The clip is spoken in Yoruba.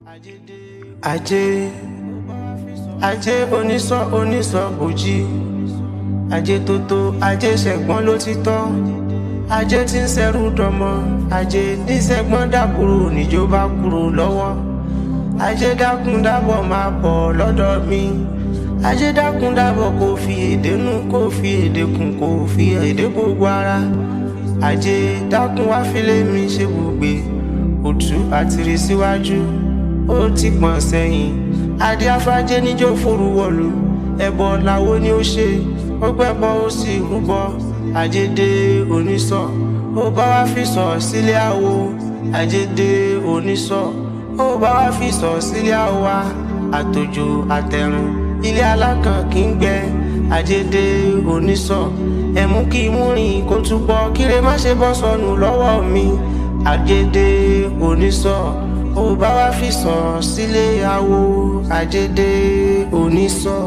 Aje, Aje onísọ̀ bòjì. Aje tótó, Aje ṣẹ̀gbọ́n ló ti tọ́. Aje tí ń ṣẹrú dọmọ. Aje ní ṣẹ̀gbọ́n dàbúrò níjọba kúrò lọ́wọ́. Aje dákun dábọ̀ máa bọ̀ lọ́dọ̀ mi. Aje dákun dábọ̀ kò fi èdè nù, kò fi èdè kùn, kò fi èdè gbogbo ara. Aje dákun wá fílé mi ṣe gbùgbé. Òtú àtìrí síwájú, ó ti pọ̀n sẹ́yìn. Adé afájé níjó forúwọ̀lú. Ẹbọ làwo ni ó ṣe, ó gbẹ́bọ ó sì rúbọ. Aje dé onísọ̀, ó bá wá fi sọ̀ sílé àwo. Aje dé onísọ̀, ó bá wá fi sọ̀ sílé àwa. Àtòjò àtẹ̀rùn, ilé alákàn kì í gbẹ. Aje dé onísọ̀, ẹ̀mú kí mú rìn kó túbọ̀, kíre má ṣe bọ́ sọnù lọ́wọ́ mi. Aje dé onísọ̀, ó bá wá fi sọ̀ sílé àwo. Aje dé onísọ̀.